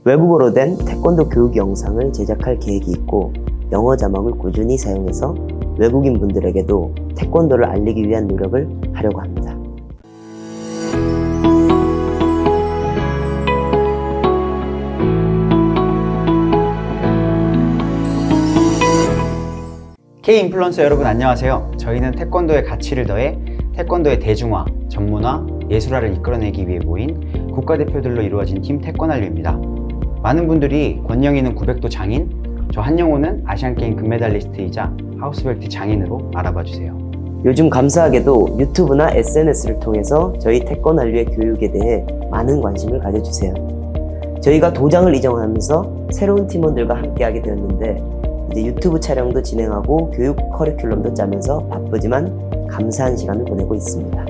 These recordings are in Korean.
외국어로 된 태권도 교육 영상을 제작할 계획이 있고 영어 자막을 꾸준히 사용해서 외국인 분들에게도 태권도를 알리기 위한 노력을 하려고 합니다. K-인플루언서 여러분 안녕하세요. 저희는 태권도의 가치를 더해 태권도의 대중화, 전문화, 예술화를 이끌어내기 위해 모인 국가대표들로 이루어진 팀 태권알류입니다. 많은 분들이 권영희는 900도 장인, 저 한영호는 아시안게임 금메달리스트이자 하우스벨트 장인으로 알아봐주세요. 요즘 감사하게도 유튜브나 SNS를 통해서 저희 태권알류의 교육에 대해 많은 관심을 가져주세요. 저희가 도장을 이정하면서 새로운 팀원들과 함께하게 되었는데 이제 유튜브 촬영도 진행하고 교육 커리큘럼도 짜면서 바쁘지만 감사한 시간을 보내고 있습니다.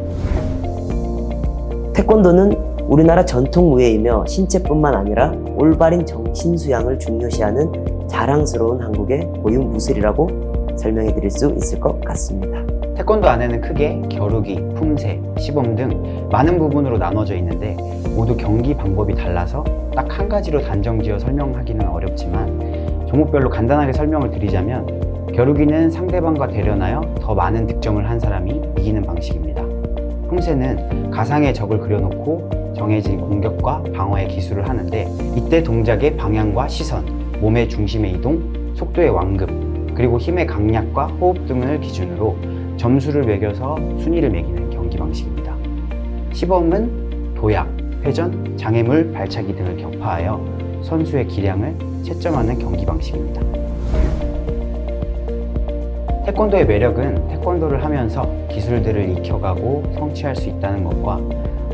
태권도는 우리나라 전통 무예이며 신체뿐만 아니라 올바른 정신 수양을 중요시하는 자랑스러운 한국의 고유 무술이라고 설명해 드릴 수 있을 것 같습니다. 태권도 안에는 크게 겨루기, 품새, 시범 등 많은 부분으로 나눠져 있는데 모두 경기 방법이 달라서 딱 한 가지로 단정지어 설명하기는 어렵지만 종목별로 간단하게 설명을 드리자면 겨루기는 상대방과 대련하여 더 많은 득점을 한 사람이 이기는 방식입니다. 품새는 가상의 적을 그려놓고 정해진 공격과 방어의 기술을 하는데 이때 동작의 방향과 시선, 몸의 중심의 이동, 속도의 완급, 그리고 힘의 강약과 호흡 등을 기준으로 점수를 매겨서 순위를 매기는 경기 방식입니다. 시범은 도약, 회전, 장애물, 발차기 등을 격파하여 선수의 기량을 채점하는 경기 방식입니다. 태권도의 매력은 태권도를 하면서 기술들을 익혀가고 성취할 수 있다는 것과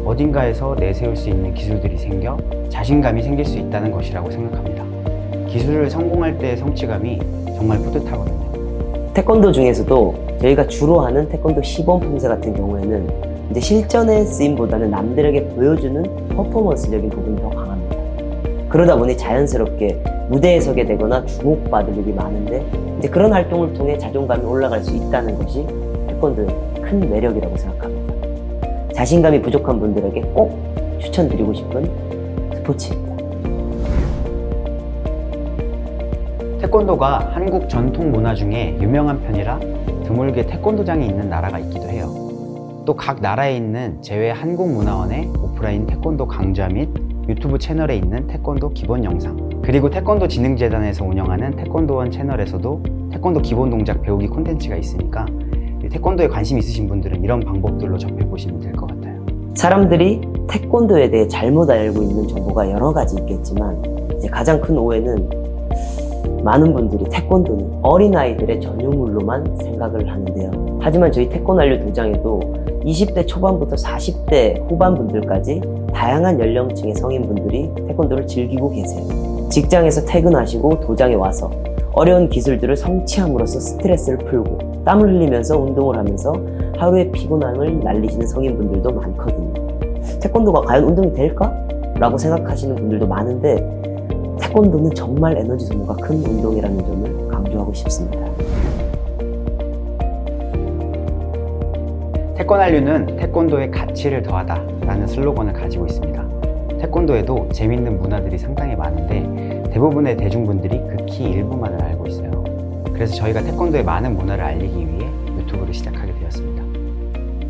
어딘가에서 내세울 수 있는 기술들이 생겨 자신감이 생길 수 있다는 것이라고 생각합니다. 기술을 성공할 때의 성취감이 정말 뿌듯하거든요. 태권도 중에서도 저희가 주로 하는 태권도 시범 품새 같은 경우에는 이제 실전에 쓰임보다는 남들에게 보여주는 퍼포먼스적인 부분이 더 강합니다. 그러다 보니 자연스럽게 무대에 서게 되거나 주목받을 일이 많은데 이제 그런 활동을 통해 자존감이 올라갈 수 있다는 것이 태권도의 큰 매력이라고 생각합니다. 자신감이 부족한 분들에게 꼭 추천드리고 싶은 스포츠입니다. 태권도가 한국 전통 문화 중에 유명한 편이라 드물게 태권도장이 있는 나라가 있기도 해요. 또 각 나라에 있는 제외 한국문화원의 오프라인 태권도 강좌 및 유튜브 채널에 있는 태권도 기본 영상, 그리고 태권도 진흥재단에서 운영하는 태권도원 채널에서도 태권도 기본 동작 배우기 콘텐츠가 있으니까 태권도에 관심 있으신 분들은 이런 방법들로 접해보시면 될 것 같아요. 사람들이 태권도에 대해 잘못 알고 있는 정보가 여러 가지 있겠지만 이제 가장 큰 오해는 많은 분들이 태권도는 어린아이들의 전유물로만 생각을 하는데요. 하지만 저희 태권알류 도장에도 20대 초반부터 40대 후반분들까지 다양한 연령층의 성인분들이 태권도를 즐기고 계세요. 직장에서 퇴근하시고 도장에 와서 어려운 기술들을 성취함으로써 스트레스를 풀고 땀을 흘리면서 운동을 하면서 하루의 피곤함을 날리시는 성인분들도 많거든요. 태권도가 과연 운동이 될까? 라고 생각하시는 분들도 많은데 태권도는 정말 에너지 소모가 큰 운동이라는 점을 강조하고 싶습니다. 태권알류는 태권도의 가치를 더하다 라는 슬로건을 가지고 있습니다. 태권도에도 재밌는 문화들이 상당히 많은데 대부분의 대중분들이 극히 일부만을 알고 있어요. 그래서 저희가 태권도의 많은 문화를 알리기 위해 유튜브를 시작하게 되었습니다.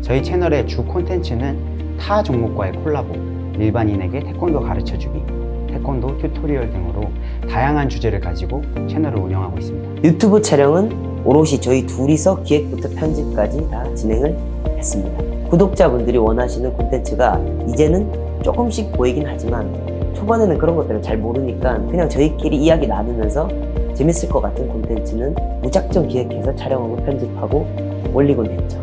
저희 채널의 주 콘텐츠는 타 종목과의 콜라보, 일반인에게 태권도 가르쳐주기, 태권도 튜토리얼 등으로 다양한 주제를 가지고 채널을 운영하고 있습니다. 유튜브 촬영은 오롯이 저희 둘이서 기획부터 편집까지 다 진행을 했습니다. 구독자분들이 원하시는 콘텐츠가 이제는 조금씩 보이긴 하지만 초반에는 그런 것들을 잘 모르니까 그냥 저희끼리 이야기 나누면서 재밌을 것 같은 콘텐츠는 무작정 기획해서 촬영하고 편집하고 올리곤 했죠.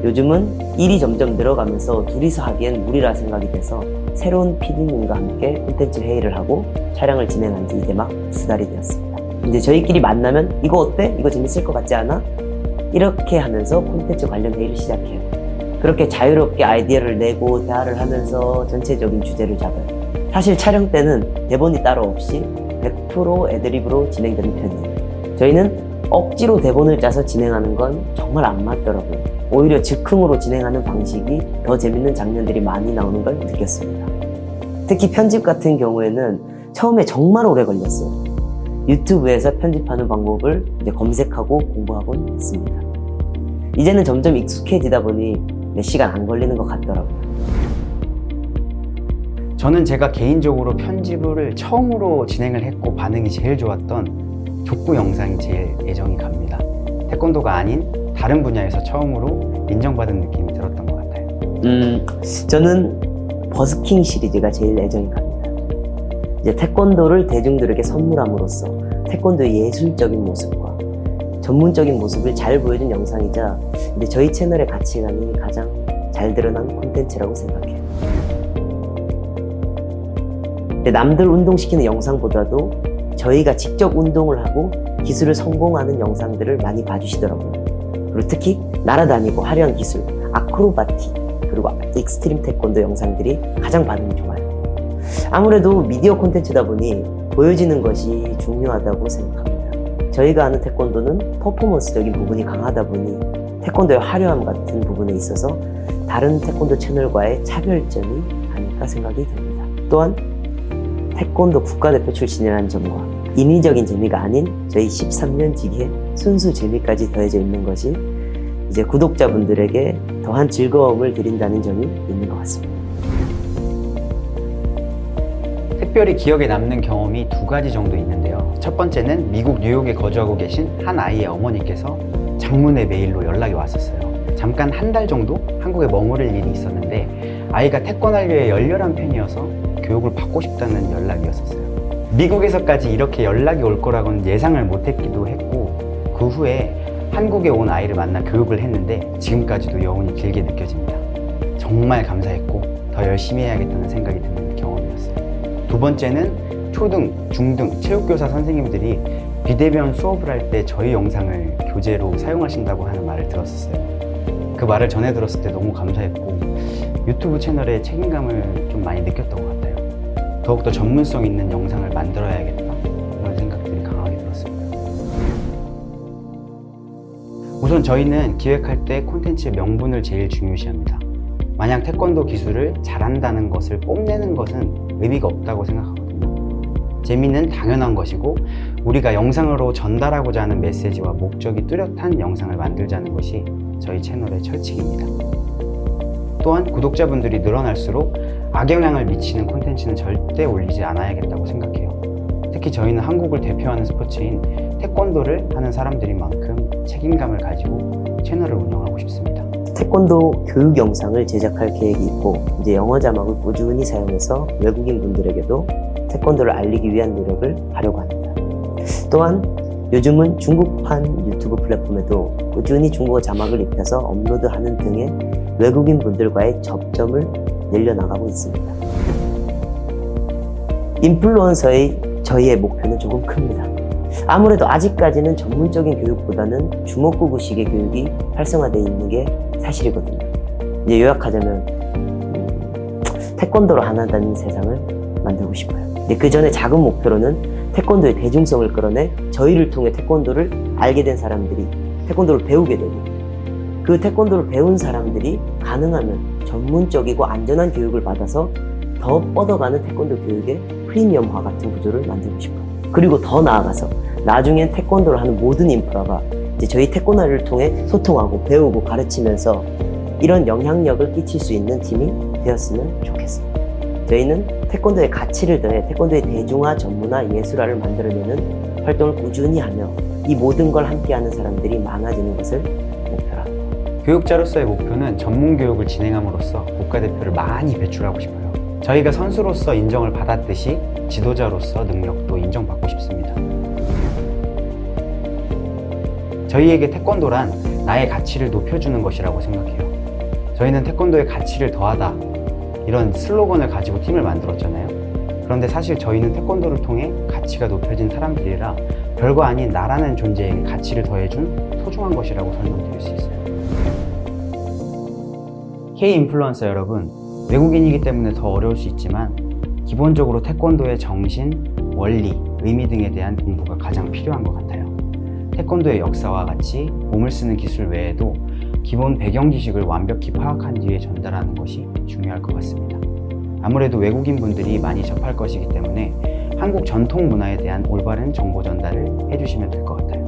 요즘은 일이 점점 늘어가면서 둘이서 하기엔 무리라 생각이 돼서 새로운 PD님과 함께 콘텐츠 회의를 하고 촬영을 진행한 지 이제 막 수달이 되었습니다. 이제 저희끼리 만나면 이거 어때? 이거 재밌을 것 같지 않아? 이렇게 하면서 콘텐츠 관련 회의를 시작해요. 그렇게 자유롭게 아이디어를 내고 대화를 하면서 전체적인 주제를 잡아요. 사실 촬영 때는 대본이 따로 없이 100% 애드립으로 진행되는 편이에요. 저희는 억지로 대본을 짜서 진행하는 건 정말 안 맞더라고요. 오히려 즉흥으로 진행하는 방식이 더 재밌는 장면들이 많이 나오는 걸 느꼈습니다. 특히 편집 같은 경우에는 처음에 정말 오래 걸렸어요. 유튜브에서 편집하는 방법을 이제 검색하고 공부하곤 했습니다. 이제는 점점 익숙해지다 보니 몇 시간 안 걸리는 것 같더라고요. 저는 제가 개인적으로 편집을 처음으로 진행을 했고 반응이 제일 좋았던 족구 영상이 제일 애정이 갑니다. 태권도가 아닌 다른 분야에서 처음으로 인정받은 느낌이 들었던 것 같아요. 저는 버스킹 시리즈가 제일 애정이 갑니다. 이제 태권도를 대중들에게 선물함으로써 태권도의 예술적인 모습과 전문적인 모습을 잘 보여준 영상이자 이제 저희 채널의 가치관이 가장 잘 드러난 콘텐츠라고 생각해요. 남들 운동시키는 영상보다도 저희가 직접 운동을 하고 기술을 성공하는 영상들을 많이 봐주시더라고요. 그리고 특히 날아다니고 화려한 기술, 아크로바티, 그리고 익스트림 태권도 영상들이 가장 반응이 좋아요. 아무래도 미디어 콘텐츠다 보니 보여지는 것이 중요하다고 생각합니다. 저희가 아는 태권도는 퍼포먼스적인 부분이 강하다 보니 태권도의 화려함 같은 부분에 있어서 다른 태권도 채널과의 차별점이 아닐까 생각이 듭니다. 또한 태권도 국가대표 출신이라는 점과 인위적인 재미가 아닌 저희 13년 지기의 순수 재미까지 더해져 있는 것이 이제 구독자분들에게 더한 즐거움을 드린다는 점이 있는 것 같습니다. 특별히 기억에 남는 경험이 두 가지 정도 있는데요. 첫 번째는 미국 뉴욕에 거주하고 계신 한 아이의 어머니께서 장문의 메일로 연락이 왔었어요. 잠깐 한 달 정도 한국에 머무를 일이 있었는데 아이가 태권할려의 열렬한 팬이어서 교육을 받고 싶다는 연락이었었어요. 미국에서까지 이렇게 연락이 올 거라고는 예상을 못했기도 했고 그 후에 한국에 온 아이를 만나 교육을 했는데 지금까지도 여운이 길게 느껴집니다. 정말 감사했고 더 열심히 해야겠다는 생각이 드는 경험이었어요. 두 번째는 초등, 중등 체육교사 선생님들이 비대면 수업을 할 때 저희 영상을 교재로 사용하신다고 하는 말을 들었었어요. 그 말을 전해 들었을 때 너무 감사했고 유튜브 채널에 책임감을 좀 많이 느꼈던 것 같아요. 더욱더 전문성 있는 영상을 만들어야겠다 이런 생각들이 강하게 들었습니다. 우선 저희는 기획할 때 콘텐츠의 명분을 제일 중요시합니다. 만약 태권도 기술을 잘한다는 것을 뽐내는 것은 의미가 없다고 생각하거든요. 재미는 당연한 것이고 우리가 영상으로 전달하고자 하는 메시지와 목적이 뚜렷한 영상을 만들자는 것이 저희 채널의 철칙입니다. 또한 구독자분들이 늘어날수록 악영향을 미치는 콘텐츠는 절대 올리지 않아야겠다고 생각해요. 특히 저희는 한국을 대표하는 스포츠인 태권도를 하는 사람들인 만큼 책임감을 가지고 채널을 운영하고 싶습니다. 태권도 교육 영상을 제작할 계획이 있고 이제 영어 자막을 꾸준히 사용해서 외국인 분들에게도 태권도를 알리기 위한 노력을 하려고 합니다. 또한 요즘은 중국판 유튜브 플랫폼에도 꾸준히 중국어 자막을 입혀서 업로드하는 등의 외국인 분들과의 접점을 늘려나가고 있습니다. 인플루언서의 저희의 목표는 조금 큽니다. 아무래도 아직까지는 전문적인 교육보다는 주먹구구식의 교육이 활성화되어 있는 게 사실이거든요. 이제 요약하자면 태권도로 하나다는 세상을 만들고 싶어요. 근데 그 전에 작은 목표로는 태권도의 대중성을 끌어내 저희를 통해 태권도를 알게 된 사람들이 태권도를 배우게 되고 그 태권도를 배운 사람들이 가능하면 전문적이고 안전한 교육을 받아서 더 뻗어가는 태권도 교육의 프리미엄화 같은 구조를 만들고 싶어요. 그리고 더 나아가서 나중엔 태권도를 하는 모든 인프라가 이제 저희 태권도를 통해 소통하고 배우고 가르치면서 이런 영향력을 끼칠 수 있는 팀이 되었으면 좋겠습니다. 저희는 태권도의 가치를 더해 태권도의 대중화, 전문화, 예술화를 만들어내는 활동을 꾸준히 하며 이 모든 걸 함께하는 사람들이 많아지는 것을 목표로 합니다. 교육자로서의 목표는 전문 교육을 진행함으로써 국가대표를 많이 배출하고 싶어요. 저희가 선수로서 인정을 받았듯이 지도자로서 능력도 인정받고 싶습니다. 저희에게 태권도란 나의 가치를 높여주는 것이라고 생각해요. 저희는 태권도의 가치를 더하다 이런 슬로건을 가지고 팀을 만들었잖아요. 그런데 사실 저희는 태권도를 통해 가치가 높여진 사람들이라 별거 아닌 나라는 존재에게 가치를 더해준 소중한 것이라고 설명드릴 수 있어요. K-인플루언서 여러분, 외국인이기 때문에 더 어려울 수 있지만 기본적으로 태권도의 정신, 원리, 의미 등에 대한 공부가 가장 필요한 것 같아요. 태권도의 역사와 같이 몸을 쓰는 기술 외에도 기본 배경 지식을 완벽히 파악한 뒤에 전달하는 것이 중요할 것 같습니다. 아무래도 외국인 분들이 많이 접할 것이기 때문에 한국 전통 문화에 대한 올바른 정보 전달을 해주시면 될 것 같아요.